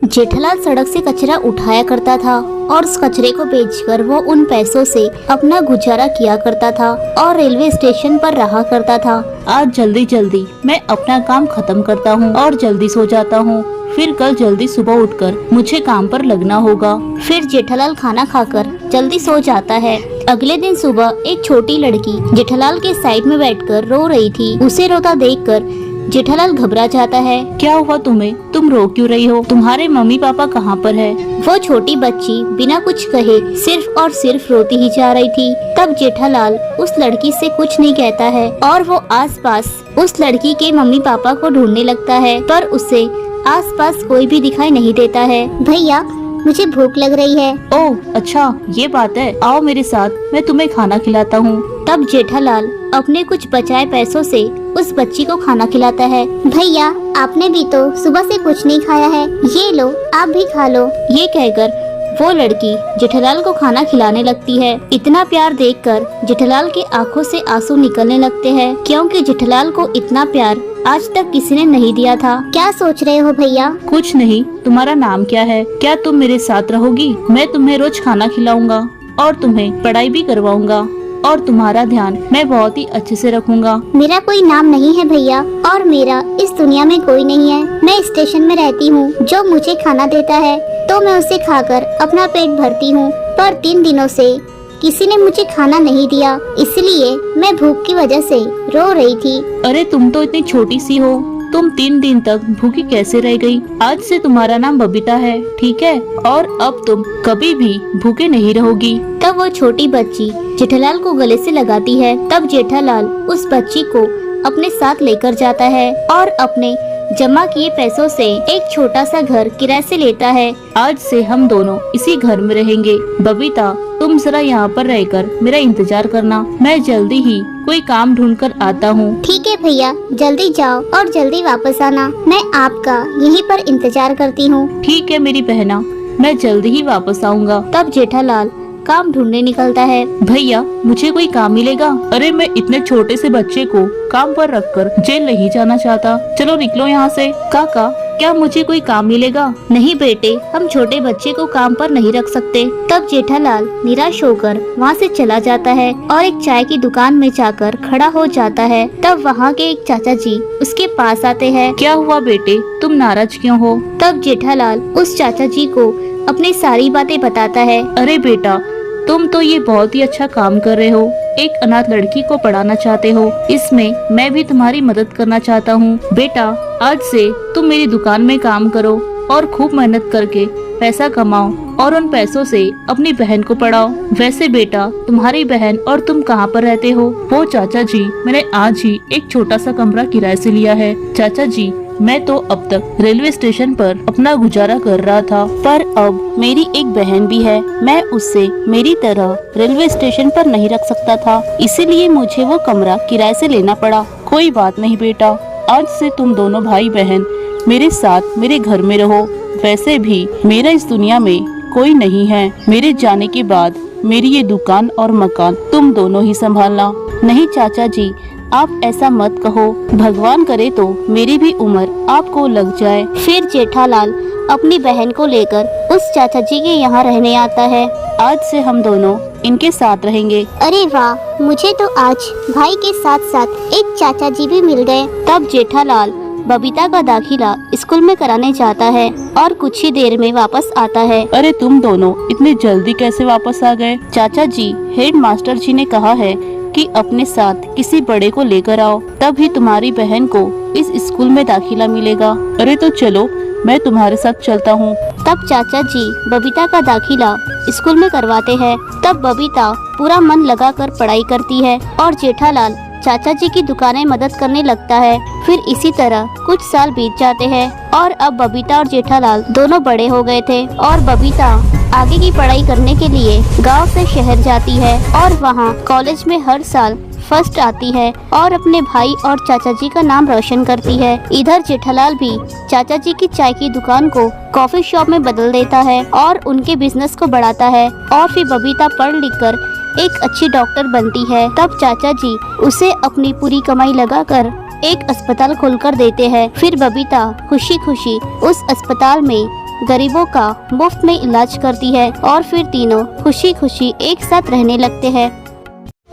जेठालाल सड़क से कचरा उठाया करता था और उस कचरे को बेचकर वो उन पैसों से अपना गुजारा किया करता था और रेलवे स्टेशन पर रहा करता था। आज जल्दी जल्दी मैं अपना काम खत्म करता हूँ और जल्दी सो जाता हूँ, फिर कल जल्दी सुबह उठकर मुझे काम पर लगना होगा। फिर जेठालाल खाना खाकर जल्दी सो जाता है। अगले दिन सुबह एक छोटी लड़की जेठालाल के साइड में बैठकर रो रही थी। उसे रोता देखकर जेठालाल घबरा जाता है। क्या हुआ तुम्हें? तुम रो क्यों रही हो? तुम्हारे मम्मी पापा कहाँ पर है? वो छोटी बच्ची बिना कुछ कहे सिर्फ और सिर्फ रोती ही जा रही थी। तब जेठालाल उस लड़की से कुछ नहीं कहता है और वो आसपास उस लड़की के मम्मी पापा को ढूंढने लगता है, पर उसे आसपास कोई भी दिखाई नहीं देता है। भैया, मुझे भूख लग रही है। ओह अच्छा, ये बात है, आओ मेरे साथ, मैं तुम्हें खाना खिलाता हूँ। तब जेठालाल अपने कुछ बचाए पैसों से उस बच्ची को खाना खिलाता है। भैया, आपने भी तो सुबह से कुछ नहीं खाया है, ये लो आप भी खा लो। ये कहकर वो लड़की जेठालाल को खाना खिलाने लगती है। इतना प्यार देखकर जेठालाल की आंखों से आंसू निकलने लगते हैं, क्योंकि जेठालाल को इतना प्यार आज तक किसी ने नहीं दिया था। क्या सोच रहे हो भैया? कुछ नहीं। तुम्हारा नाम क्या है? क्या तुम मेरे साथ रहोगी? मैं तुम्हें रोज खाना खिलाऊंगा और तुम्हें पढ़ाई भी करवाऊंगा और तुम्हारा ध्यान मैं बहुत ही अच्छे से रखूंगा। मेरा कोई नाम नहीं है भैया और मेरा इस दुनिया में कोई नहीं है। मैं स्टेशन में रहती हूँ, जो मुझे खाना देता है तो मैं उसे खाकर अपना पेट भरती हूँ, पर 3 दिनों से किसी ने मुझे खाना नहीं दिया, इसलिए मैं भूख की वजह से रो रही थी। अरे तुम तो इतनी छोटी सी हो, तुम 3 दिन तक भूखी कैसे रह गई? आज से तुम्हारा नाम बबीता है, ठीक है? और अब तुम कभी भी भूखे नहीं रहोगी। तब वो छोटी बच्ची जेठालाल को गले से लगाती है। तब जेठालाल उस बच्ची को अपने साथ लेकर जाता है और अपने जमा किए पैसों से एक छोटा सा घर किराए से लेता है। आज से हम दोनों इसी घर में रहेंगे। बबीता, तुम जरा यहाँ पर रहकर मेरा इंतजार करना, मैं जल्दी ही कोई काम ढूंढ कर आता हूँ। ठीक है भैया, जल्दी जाओ और जल्दी वापस आना, मैं आपका यहीं पर इंतजार करती हूँ। ठीक है मेरी बहना, मैं जल्दी ही वापस आऊँगा। तब जेठालाल काम ढूंढने निकलता है। भैया, मुझे कोई काम मिलेगा? अरे मैं इतने छोटे से बच्चे को काम पर रखकर जेल नहीं जाना चाहता, चलो निकलो यहाँ से। काका, क्या मुझे कोई काम मिलेगा? नहीं बेटे, हम छोटे बच्चे को काम पर नहीं रख सकते। तब जेठालाल निराश होकर वहाँ से चला जाता है और एक चाय की दुकान में जाकर खड़ा हो जाता है। तब वहाँ के एक चाचा जी उसके पास आते हैं। क्या हुआ बेटे, तुम नाराज क्यों हो? तब जेठालाल उस चाचा जी को अपनी सारी बातें बताता है। अरे बेटा, तुम तो ये बहुत ही अच्छा काम कर रहे हो, एक अनाथ लड़की को पढ़ाना चाहते हो, इसमें मैं भी तुम्हारी मदद करना चाहता हूँ। बेटा, आज से तुम मेरी दुकान में काम करो और खूब मेहनत करके पैसा कमाओ और उन पैसों से अपनी बहन को पढ़ाओ। वैसे बेटा, तुम्हारी बहन और तुम कहाँ पर रहते हो? वो चाचा जी, मैंने आज ही एक छोटा सा कमरा किराए से लिया है। चाचा जी, मैं तो अब तक रेलवे स्टेशन पर अपना गुजारा कर रहा था, पर अब मेरी एक बहन भी है, मैं उससे मेरी तरह रेलवे स्टेशन पर नहीं रख सकता था, इसीलिए मुझे वो कमरा किराए से लेना पड़ा। कोई बात नहीं बेटा, आज से तुम दोनों भाई बहन मेरे साथ मेरे घर में रहो। वैसे भी मेरा इस दुनिया में कोई नहीं है, मेरे जाने के बाद मेरी ये दुकान और मकान तुम दोनों ही संभालना। नहीं चाचा जी, आप ऐसा मत कहो, भगवान करे तो मेरी भी उम्र आपको लग जाए। फिर जेठालाल अपनी बहन को लेकर उस चाचा जी के यहाँ रहने आता है। आज से हम दोनों इनके साथ रहेंगे। अरे वाह, मुझे तो आज भाई के साथ साथ एक चाचा जी भी मिल गए। तब जेठालाल बबीता का दाखिला स्कूल में कराने जाता है और कुछ ही देर में वापस आता है। अरे तुम दोनों इतनी जल्दी कैसे वापस आ गए? चाचा जी, हेड मास्टर जी ने कहा है कि अपने साथ किसी बड़े को लेकर आओ, तभी तुम्हारी बहन को इस स्कूल में दाखिला मिलेगा। अरे तो चलो, मैं तुम्हारे साथ चलता हूँ। तब चाचा जी बबीता का दाखिला स्कूल में करवाते हैं। तब बबीता पूरा मन लगाकर पढ़ाई करती है और जेठालाल चाचा जी की दुकानें मदद करने लगता है। फिर इसी तरह कुछ साल बीत जाते हैं और अब बबीता और जेठालाल दोनों बड़े हो गए थे और बबीता आगे की पढ़ाई करने के लिए गांव से शहर जाती है और वहां कॉलेज में हर साल फर्स्ट आती है और अपने भाई और चाचा जी का नाम रोशन करती है। इधर जेठालाल भी चाचा जी की चाय की दुकान को कॉफी शॉप में बदल देता है और उनके बिजनेस को बढ़ाता है और फिर बबीता पढ़ लिख कर एक अच्छी डॉक्टर बनती है। तब चाचा जी उसे अपनी पूरी कमाई लगाकर एक अस्पताल खोलकर देते हैं। फिर बबीता खुशी खुशी उस अस्पताल में गरीबों का मुफ्त में इलाज करती है और फिर तीनों खुशी खुशी एक साथ रहने लगते हैं।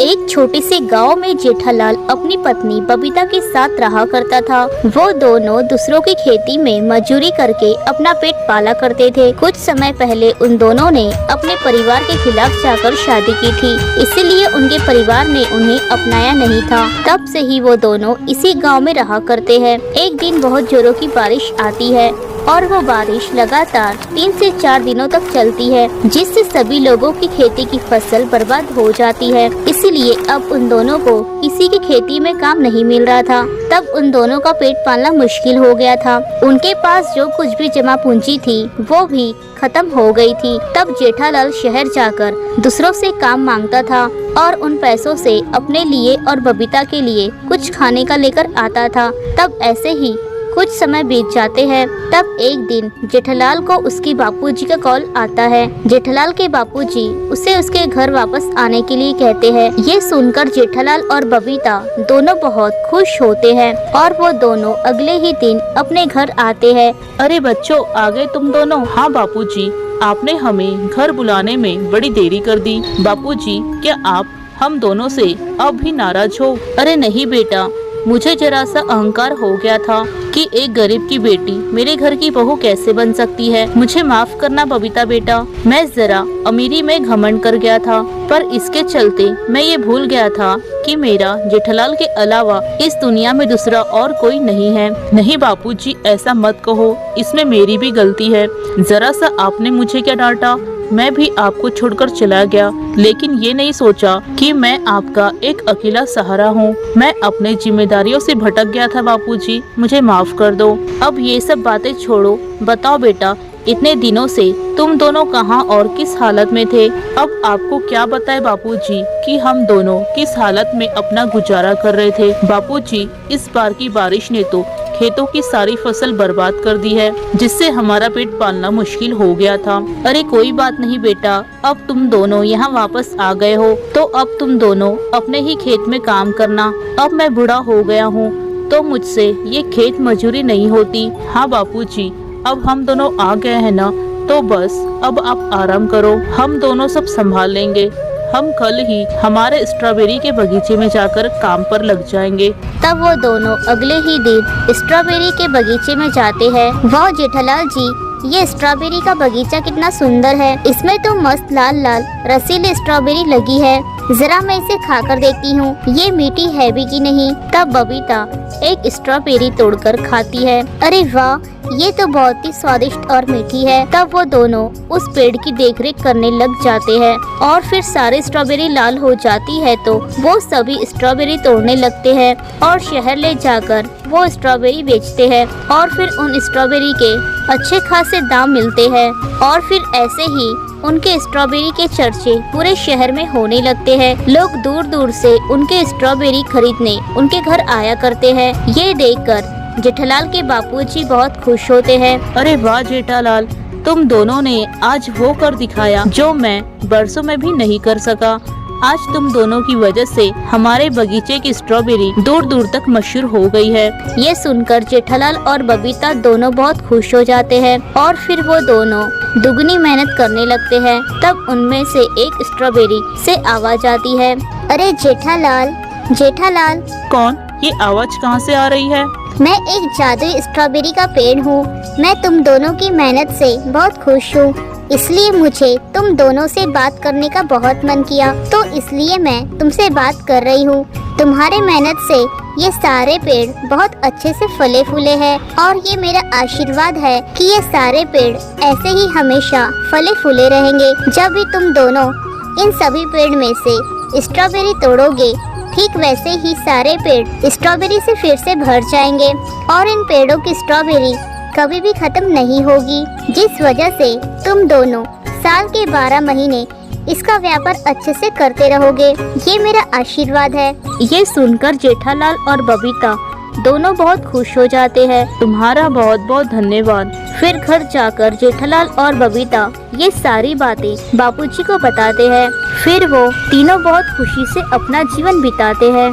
एक छोटे से गांव में जेठालाल अपनी पत्नी बबीता के साथ रहा करता था। वो दोनों दूसरों की खेती में मजदूरी करके अपना पेट पाला करते थे। कुछ समय पहले उन दोनों ने अपने परिवार के खिलाफ जाकर शादी की थी, इसीलिए उनके परिवार ने उन्हें अपनाया नहीं था। तब से ही वो दोनों इसी गाँव में रहा करते हैं। एक दिन बहुत जोरों की बारिश आती है और वो बारिश लगातार 3 से 4 दिनों तक चलती है, जिससे सभी लोगों की खेती की फसल बर्बाद हो जाती है। इसीलिए अब उन दोनों को किसी की खेती में काम नहीं मिल रहा था। तब उन दोनों का पेट पालना मुश्किल हो गया था। उनके पास जो कुछ भी जमा पूंजी थी वो भी खत्म हो गई थी। तब जेठालाल शहर जाकर दूसरों से काम मांगता था और उन पैसों से अपने लिए और बबीता के लिए कुछ खाने का लेकर आता था। तब ऐसे ही कुछ समय बीत जाते हैं। तब एक दिन जेठालाल को उसके बापूजी का कॉल आता है। जेठालाल के बापूजी उसे उसके घर वापस आने के लिए कहते हैं। ये सुनकर जेठालाल और बबीता दोनों बहुत खुश होते हैं और वो दोनों अगले ही दिन अपने घर आते हैं। अरे बच्चों, आ गए तुम दोनों? हाँ बापूजी, आपने हमें घर बुलाने में बड़ी देरी कर दी। बापूजी, क्या आप हम दोनों से अब भी नाराज हो? अरे नहीं बेटा, मुझे जरा सा अहंकार हो गया था कि एक गरीब की बेटी मेरे घर की बहू कैसे बन सकती है। मुझे माफ करना बबीता बेटा, मैं जरा अमीरी में घमंड कर गया था, पर इसके चलते मैं ये भूल गया था कि मेरा जेठालाल के अलावा इस दुनिया में दूसरा और कोई नहीं है। नहीं बापूजी, ऐसा मत कहो, इसमें मेरी भी गलती है। जरा सा आपने मुझे क्या डांटा, मैं भी आपको छोड़कर चला गया, लेकिन ये नहीं सोचा कि मैं आपका एक अकेला सहारा हूँ। मैं अपने जिम्मेदारियों से भटक गया था बापूजी, मुझे माफ कर दो। अब ये सब बातें छोड़ो, बताओ बेटा, इतने दिनों से तुम दोनों कहाँ और किस हालत में थे? अब आपको क्या बताए बापूजी कि हम दोनों किस हालत में अपना गुजारा कर रहे थे। बापूजी, इस बार की बारिश ने तो खेतों की सारी फसल बर्बाद कर दी है, जिससे हमारा पेट पालना मुश्किल हो गया था। अरे कोई बात नहीं बेटा, अब तुम दोनों यहाँ वापस आ गए हो तो अब तुम दोनों अपने ही खेत में काम करना। अब मैं बूढ़ा हो गया हूँ तो मुझसे ये खेत मजदूरी नहीं होती। हाँ बापूजी, अब हम दोनों आ गए हैं ना, तो बस अब आप आराम करो, हम दोनों सब संभाल लेंगे। हम कल ही हमारे स्ट्रॉबेरी के बगीचे में जाकर काम पर लग जाएंगे। तब वो दोनों अगले ही दिन स्ट्रॉबेरी के बगीचे में जाते हैं। वाह जेठालाल जी, ये स्ट्रॉबेरी का बगीचा कितना सुंदर है। इसमें तो मस्त लाल लाल रसीली स्ट्रॉबेरी लगी है। जरा मैं इसे खाकर देखती हूँ, ये मीठी है भी कि नहीं। तब बबीता एक स्ट्रॉबेरी तोड़कर खाती है। अरे वाह, ये तो बहुत ही स्वादिष्ट और मीठी है। तब वो दोनों उस पेड़ की देखरेख करने लग जाते हैं और फिर सारी स्ट्रॉबेरी लाल हो जाती है तो वो सभी स्ट्रॉबेरी तोड़ने लगते हैं और शहर ले जाकर वो स्ट्रॉबेरी बेचते हैं और फिर उन स्ट्रॉबेरी के अच्छे खासे दाम मिलते हैं और फिर ऐसे ही उनके स्ट्रॉबेरी के चर्चे पूरे शहर में होने लगते हैं। लोग दूर दूर से उनके स्ट्रॉबेरी खरीदने उनके घर आया करते हैं। ये देखकर जेठालाल के बापूजी बहुत खुश होते हैं। अरे वाह जेठालाल, तुम दोनों ने आज वो कर दिखाया जो मैं बरसों में भी नहीं कर सका। आज तुम दोनों की वजह से हमारे बगीचे की स्ट्रॉबेरी दूर दूर तक मशहूर हो गई है। ये सुनकर जेठालाल और बबीता दोनों बहुत खुश हो जाते हैं और फिर वो दोनों दुगनी मेहनत करने लगते हैं। तब उनमें से एक स्ट्रॉबेरी से आवाज आती है। अरे जेठालाल, जेठालाल। कौन? ये आवाज कहाँ से आ रही है? मैं एक जादुई स्ट्रॉबेरी का पेड़ हूँ। मैं तुम दोनों की मेहनत से बहुत खुश हूँ, इसलिए मुझे तुम दोनों से बात करने का बहुत मन किया, तो इसलिए मैं तुमसे बात कर रही हूँ। तुम्हारे मेहनत से ये सारे पेड़ बहुत अच्छे से फले फूले हैं और ये मेरा आशीर्वाद है कि ये सारे पेड़ ऐसे ही हमेशा फले फूले रहेंगे। जब भी तुम दोनों इन सभी पेड़ में से स्ट्रॉबेरी तोड़ोगे, ठीक वैसे ही सारे पेड़ स्ट्रॉबेरी से फिर से भर जाएंगे और इन पेड़ों की स्ट्रॉबेरी कभी भी खत्म नहीं होगी, जिस वजह से तुम दोनों साल के 12 महीने इसका व्यापार अच्छे से करते रहोगे। ये मेरा आशीर्वाद है। ये सुनकर जेठालाल और बबीता दोनों बहुत खुश हो जाते हैं। तुम्हारा बहुत बहुत धन्यवाद। फिर घर जाकर जेठालाल और बबीता ये सारी बातें बापूजी को बताते हैं। फिर वो तीनों बहुत खुशी से अपना जीवन बिताते हैं।